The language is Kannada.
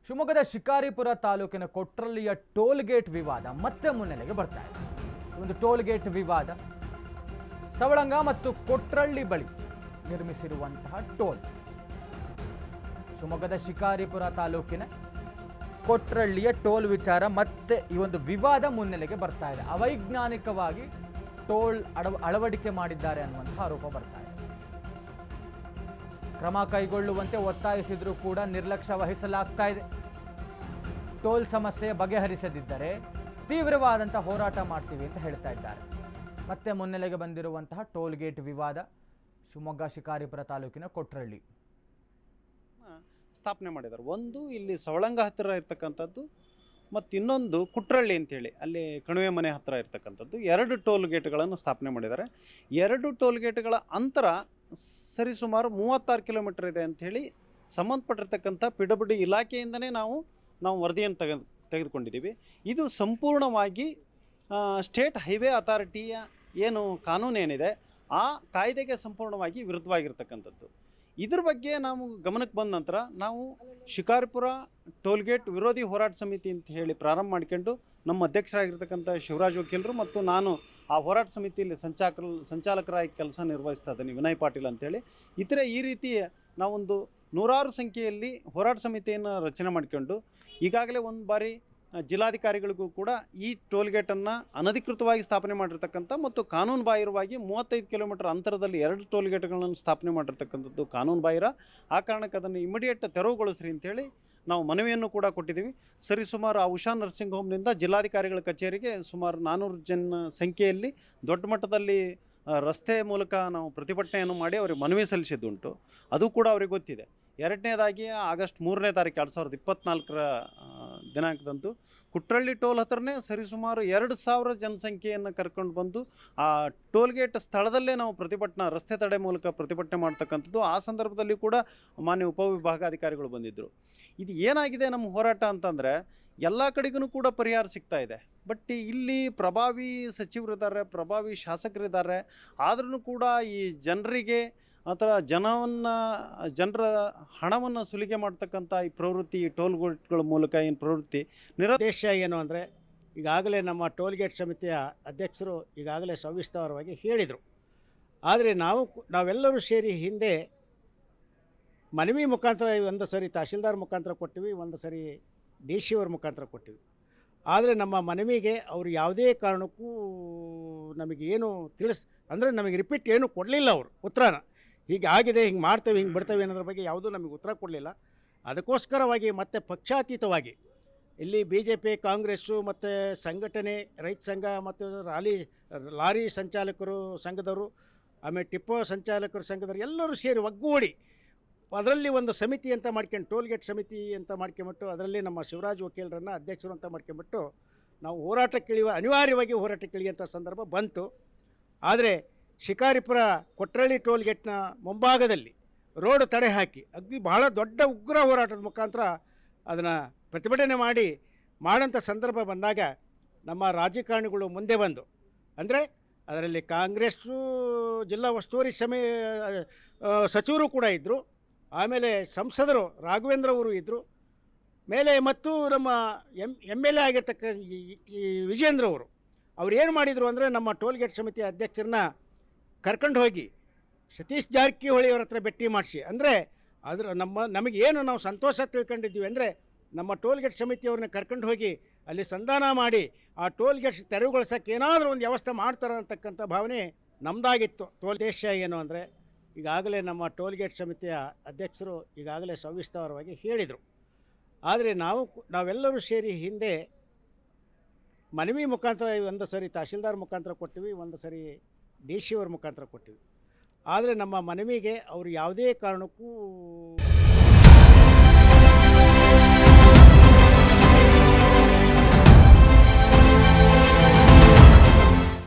ಶಿವಮೊಗ್ಗದ ಶಿಕಾರಿಪುರ ತಾಲೂಕಿನ ಕೊಟ್ರಳ್ಳಿಯ ಟೋಲ್ ಗೇಟ್ ವಿವಾದ ಮತ್ತೆ ಮುನ್ನೆಲೆಗೆ ಬರ್ತಾ ಇದೆ. ಒಂದು ಟೋಲ್ ಗೇಟ್ ವಿವಾದ ಸವಳಂಗ ಮತ್ತು ಕೊಟ್ರಳ್ಳಿ ಬಳಿ ನಿರ್ಮಿಸಿರುವಂತಹ ಟೋಲ್. ಶಿವಮೊಗ್ಗದ ಶಿಕಾರಿಪುರ ತಾಲೂಕಿನ ಕೊಟ್ರಳ್ಳಿಯ ಟೋಲ್ ವಿಚಾರ ಮತ್ತೆ ಈ ಒಂದು ವಿವಾದ ಮುನ್ನೆಲೆಗೆ ಬರ್ತಾ ಇದೆ. ಅವೈಜ್ಞಾನಿಕವಾಗಿ ಟೋಲ್ ಅಳವಡಿಕೆ ಮಾಡಿದ್ದಾರೆ ಅನ್ನುವಂತಹ ಆರೋಪ ಬರ್ತಾ ಇದೆ. ಕ್ರಮ ಕೈಗೊಳ್ಳುವಂತೆ ಒತ್ತಾಯಿಸಿದರೂ ಕೂಡ ನಿರ್ಲಕ್ಷ್ಯ ವಹಿಸಲಾಗ್ತಾ ಇದೆ. ಟೋಲ್ ಸಮಸ್ಯೆ ಬಗೆಹರಿಸದಿದ್ದರೆ ತೀವ್ರವಾದಂತಹ ಹೋರಾಟ ಮಾಡ್ತೀವಿ ಅಂತ ಹೇಳ್ತಾ ಇದ್ದಾರೆ. ಮತ್ತೆ ಮುನ್ನೆಲೆಗೆ ಬಂದಿರುವಂತಹ ಟೋಲ್ ಗೇಟ್ ವಿವಾದ ಶಿವಮೊಗ್ಗ ಶಿಕಾರಿಪುರ ತಾಲೂಕಿನ ಕೊಟ್ರಳ್ಳಿ ಸ್ಥಾಪನೆ ಮಾಡಿದ್ದಾರೆ. ಒಂದು ಇಲ್ಲಿ ಸವಳಂಗ ಹತ್ತಿರ ಇರ್ತಕ್ಕಂಥದ್ದು ಮತ್ತು ಇನ್ನೊಂದು ಕುಟ್ರಳ್ಳಿ ಅಂತೇಳಿ ಅಲ್ಲಿ ಕಣಿವೆ ಮನೆ ಹತ್ತಿರ ಇರ್ತಕ್ಕಂಥದ್ದು ಎರಡು ಟೋಲ್ ಗೇಟ್ಗಳನ್ನು ಸ್ಥಾಪನೆ ಮಾಡಿದ್ದಾರೆ. ಎರಡು ಟೋಲ್ ಗೇಟ್ಗಳ ಅಂತರ ಸರಿಸುಮಾರು 36 ಕಿಲೋಮೀಟರ್ ಇದೆ ಅಂಥೇಳಿ ಸಂಬಂಧಪಟ್ಟಿರ್ತಕ್ಕಂಥ PWD ಇಲಾಖೆಯಿಂದನೇ ನಾವು ವರದಿಯನ್ನು ತೆಗೆದುಕೊಂಡಿದ್ದೀವಿ. ಇದು ಸಂಪೂರ್ಣವಾಗಿ ಸ್ಟೇಟ್ ಹೈವೇ ಅಥಾರಿಟಿಯ ಏನು ಕಾನೂನೇನಿದೆ ಆ ಕಾಯ್ದೆಗೆ ಸಂಪೂರ್ಣವಾಗಿ ವಿರುದ್ಧವಾಗಿರ್ತಕ್ಕಂಥದ್ದು. ಇದ್ರ ಬಗ್ಗೆ ನಾವು ಗಮನಕ್ಕೆ ಬಂದ ನಂತರ ನಾವು ಶಿಕಾರಿಪುರ ಟೋಲ್ಗೇಟ್ ವಿರೋಧಿ ಹೋರಾಟ ಸಮಿತಿ ಅಂತ ಹೇಳಿ ಪ್ರಾರಂಭ ಮಾಡ್ಕೊಂಡು ನಮ್ಮ ಅಧ್ಯಕ್ಷರಾಗಿರ್ತಕ್ಕಂಥ ಶಿವರಾಜ್ ವಕೀಲರು ಮತ್ತು ನಾನು ಆ ಹೋರಾಟ ಸಮಿತಿಯಲ್ಲಿ ಸಂಚಾಲಕರಾಗಿ ಕೆಲಸ ನಿರ್ವಹಿಸ್ತಾ ಇದ್ದೀನಿ, ವಿನಯ್ ಪಾಟೀಲ್ ಅಂತೇಳಿ. ಈ ರೀತಿ ನಾವೊಂದು ನೂರಾರು ಸಂಖ್ಯೆಯಲ್ಲಿ ಹೋರಾಟ ಸಮಿತಿಯನ್ನು ರಚನೆ ಮಾಡಿಕೊಂಡು ಈಗಾಗಲೇ ಒಂದು ಬಾರಿ ಜಿಲ್ಲಾಧಿಕಾರಿಗಳಿಗೂ ಕೂಡ ಈ ಟೋಲ್ಗೇಟನ್ನು ಅನಧಿಕೃತವಾಗಿ ಸ್ಥಾಪನೆ ಮಾಡಿರ್ತಕ್ಕಂಥ ಮತ್ತು ಕಾನೂನು ಬಾಹಿರವಾಗಿ 35 ಕಿಲೋಮೀಟರ್ ಅಂತರದಲ್ಲಿ ಎರಡು ಟೋಲ್ಗೇಟ್ಗಳನ್ನು ಸ್ಥಾಪನೆ ಮಾಡಿರ್ತಕ್ಕಂಥದ್ದು ಕಾನೂನು ಬಾಹಿರ. ಆ ಕಾರಣಕ್ಕೆ ಅದನ್ನು ಇಮಿಡಿಯೇಟ್ ತೆರವುಗೊಳಿಸ್ರಿ ಅಂತೇಳಿ ನಾವು ಮನವಿಯನ್ನು ಕೂಡ ಕೊಟ್ಟಿದ್ದೀವಿ. ಸರಿಸುಮಾರು ಆ ಉಷಾ ನರ್ಸಿಂಗ್ ಹೋಮ್ನಿಂದ ಜಿಲ್ಲಾಧಿಕಾರಿಗಳ ಕಚೇರಿಗೆ ಸುಮಾರು 400 ಜನ ಸಂಖ್ಯೆಯಲ್ಲಿ ದೊಡ್ಡ ಮಟ್ಟದಲ್ಲಿ ರಸ್ತೆ ಮೂಲಕ ನಾವು ಪ್ರತಿಭಟನೆಯನ್ನು ಮಾಡಿ ಅವರಿಗೆ ಮನವಿ ಸಲ್ಲಿಸಿದ್ದುಂಟು. ಅದು ಕೂಡ ಅವ್ರಿಗೆ ಗೊತ್ತಿದೆ. ಎರಡನೇದಾಗಿ ಆಗಸ್ಟ್ 3ನೇ ತಾರೀಕು 2024 ದಿನಾಂಕದಂದು ಕುಟ್ರಳ್ಳಿ ಟೋಲ್ ಹತ್ರನೇ ಸರಿಸುಮಾರು 2000 ಜನಸಂಖ್ಯೆಯನ್ನು ಕರ್ಕೊಂಡು ಬಂದು ಆ ಟೋಲ್ಗೇಟ್ ಸ್ಥಳದಲ್ಲೇ ನಾವು ರಸ್ತೆ ತಡೆ ಮೂಲಕ ಪ್ರತಿಭಟನೆ ಮಾಡ್ತಕ್ಕಂಥದ್ದು. ಆ ಸಂದರ್ಭದಲ್ಲಿ ಕೂಡ ಮಾನ್ಯ ಉಪವಿಭಾಗಾಧಿಕಾರಿಗಳು ಬಂದಿದ್ದರು. ಇದು ಏನಾಗಿದೆ ನಮ್ಮ ಹೋರಾಟ ಅಂತಂದರೆ ಎಲ್ಲ ಕಡೆಗೂ ಕೂಡ ಪರಿಹಾರ ಸಿಗ್ತಾ ಇದೆ. ಬಟ್ ಇಲ್ಲಿ ಪ್ರಭಾವಿ ಸಚಿವರಿದ್ದಾರೆ, ಪ್ರಭಾವಿ ಶಾಸಕರಿದ್ದಾರೆ. ಆದ್ರೂ ಕೂಡ ಈ ಜನರಿಗೆ ಅಥವಾ ಜನರ ಹಣವನ್ನು ಸುಲಿಗೆ ಮಾಡ್ತಕ್ಕಂಥ ಈ ಪ್ರವೃತ್ತಿ, ಈ ಟೋಲ್ ಗೇಟ್ಗಳ ಮೂಲಕ ಏನು ಪ್ರವೃತ್ತಿ ಉದ್ದೇಶ ಏನು ಅಂದರೆ, ಈಗಾಗಲೇ ನಮ್ಮ ಟೋಲ್ಗೇಟ್ ಸಮಿತಿಯ ಅಧ್ಯಕ್ಷರು ಈಗಾಗಲೇ ಸವಿಸ್ತಾರವಾಗಿ ಹೇಳಿದರು. ಆದರೆ ನಾವೆಲ್ಲರೂ ಸೇರಿ ಹಿಂದೆ ಮನವಿ ಮುಖಾಂತರ ಒಂದು ಸರಿ ತಹಶೀಲ್ದಾರ್ ಮುಖಾಂತರ ಕೊಟ್ಟಿವಿ, ಒಂದು ಸರಿ DC ಅವ್ರ ಮುಖಾಂತರ ಕೊಟ್ಟಿವಿ. ಆದರೆ ನಮ್ಮ ಮನವಿಗೆ ಅವರು ಯಾವುದೇ ಕಾರಣಕ್ಕೂ ನಮಗೇನು ಅಂದರೆ ನಮಗೆ ರಿಪೀಟ್ ಏನೂ ಕೊಡಲಿಲ್ಲ. ಅವರು ಉತ್ತರನ ಹೀಗೆ ಆಗಿದೆ, ಹಿಂಗೆ ಮಾಡ್ತೇವೆ, ಹಿಂಗೆ ಬಿಡ್ತೇವೆ ಅನ್ನೋದ್ರ ಬಗ್ಗೆ ಯಾವುದೂ ನಮಗೆ ಉತ್ತರ ಕೊಡಲಿಲ್ಲ. ಅದಕ್ಕೋಸ್ಕರವಾಗಿ ಮತ್ತೆ ಪಕ್ಷಾತೀತವಾಗಿ ಇಲ್ಲಿ BJP, ಕಾಂಗ್ರೆಸ್ಸು ಮತ್ತು ಸಂಘಟನೆ, ರೈತ ಸಂಘ ಮತ್ತು ಲಾರಿ ಸಂಚಾಲಕರು ಸಂಘದವರು, ಆಮೇಲೆ ಟಿಪ್ಪೋ ಸಂಚಾಲಕರು ಸಂಘದವರು ಎಲ್ಲರೂ ಸೇರಿ ಒಗ್ಗೂಡಿ ಅದರಲ್ಲಿ ಒಂದು ಸಮಿತಿ ಅಂತ ಮಾಡ್ಕೊಂಡು ಟೋಲ್ಗೇಟ್ ಸಮಿತಿ ಅಂತ ಮಾಡ್ಕೊಂಬಿಟ್ಟು ಅದರಲ್ಲಿ ನಮ್ಮ ಶಿವರಾಜ್ ವಕೀಲರನ್ನು ಅಧ್ಯಕ್ಷರು ಅಂತ ಮಾಡ್ಕೊಂಬಿಟ್ಟು ನಾವು ಅನಿವಾರ್ಯವಾಗಿ ಹೋರಾಟಕ್ಕೆ ಇಳಿಯುವಂಥ ಸಂದರ್ಭ ಬಂತು. ಆದರೆ ಶಿಕಾರಿಪುರ ಕೊಟ್ರಳ್ಳಿ ಟೋಲ್ಗೇಟ್ನ ಮುಂಭಾಗದಲ್ಲಿ ರೋಡ್ ತಡೆ ಹಾಕಿ ಬಹಳ ದೊಡ್ಡ ಉಗ್ರ ಹೋರಾಟದ ಮುಖಾಂತರ ಅದನ್ನು ಪ್ರತಿಭಟನೆ ಮಾಡೋಂಥ ಸಂದರ್ಭ ಬಂದಾಗ ನಮ್ಮ ರಾಜಕಾರಣಿಗಳು ಮುಂದೆ ಬಂದು, ಅಂದರೆ ಅದರಲ್ಲಿ ಕಾಂಗ್ರೆಸ್ಸು ಜಿಲ್ಲಾ ಉಸ್ತುವಾರಿ ಸಚಿವರು ಕೂಡ ಇದ್ದರು, ಆಮೇಲೆ ಸಂಸದರು ರಾಘವೇಂದ್ರ ಅವರು ಇದ್ದರು, ಮೇಲೆ ಮತ್ತು ನಮ್ಮ MLA ಆಗಿರ್ತಕ್ಕ ಈ ವಿಜೇಂದ್ರ ಅವರು ಏನು ಮಾಡಿದರು ಅಂದರೆ ನಮ್ಮ ಟೋಲ್ಗೇಟ್ ಸಮಿತಿಯ ಅಧ್ಯಕ್ಷರನ್ನ ಕರ್ಕೊಂಡು ಹೋಗಿ ಸತೀಶ್ ಜಾರಕಿಹೊಳಿ ಅವ್ರ ಹತ್ರ ಭೇಟಿ ಮಾಡಿಸಿ, ಅಂದರೆ ನಮಗೇನು ನಾವು ಸಂತೋಷ ತಿಳ್ಕೊಂಡಿದ್ದೀವಿ ಅಂದರೆ ನಮ್ಮ ಟೋಲ್ಗೇಟ್ ಸಮಿತಿಯವ್ರನ್ನ ಕರ್ಕೊಂಡು ಹೋಗಿ ಅಲ್ಲಿ ಸಂಧಾನ ಮಾಡಿ ಆ ಟೋಲ್ಗೇಟ್ ತೆರವುಗೊಳಿಸೋಕ್ಕೆ ಏನಾದರೂ ಒಂದು ವ್ಯವಸ್ಥೆ ಮಾಡ್ತಾರೆ ಅಂತಕ್ಕಂಥ ಭಾವನೆ ನಮ್ಮದಾಗಿತ್ತು. ದೇಶ ಏನು ಅಂದರೆ, ಈಗಾಗಲೇ ನಮ್ಮ ಟೋಲ್ಗೇಟ್ ಸಮಿತಿಯ ಅಧ್ಯಕ್ಷರು ಈಗಾಗಲೇ ಸವಿಸ್ತಾರವಾಗಿ ಹೇಳಿದರು. ಆದರೆ ನಾವೆಲ್ಲರೂ ಸೇರಿ ಹಿಂದೆ ಮನವಿ ಮುಖಾಂತರ ಒಂದು ಸರಿ ತಹಶೀಲ್ದಾರ್ ಮುಖಾಂತರ ಕೊಟ್ಟಿವಿ, ಒಂದು ಸರಿ DC ಅವ್ರ ಮುಖಾಂತರ ಕೊಟ್ಟಿವಿ. ಆದರೆ ನಮ್ಮ ಮನವಿಗೆ ಅವರು ಯಾವುದೇ ಕಾರಣಕ್ಕೂ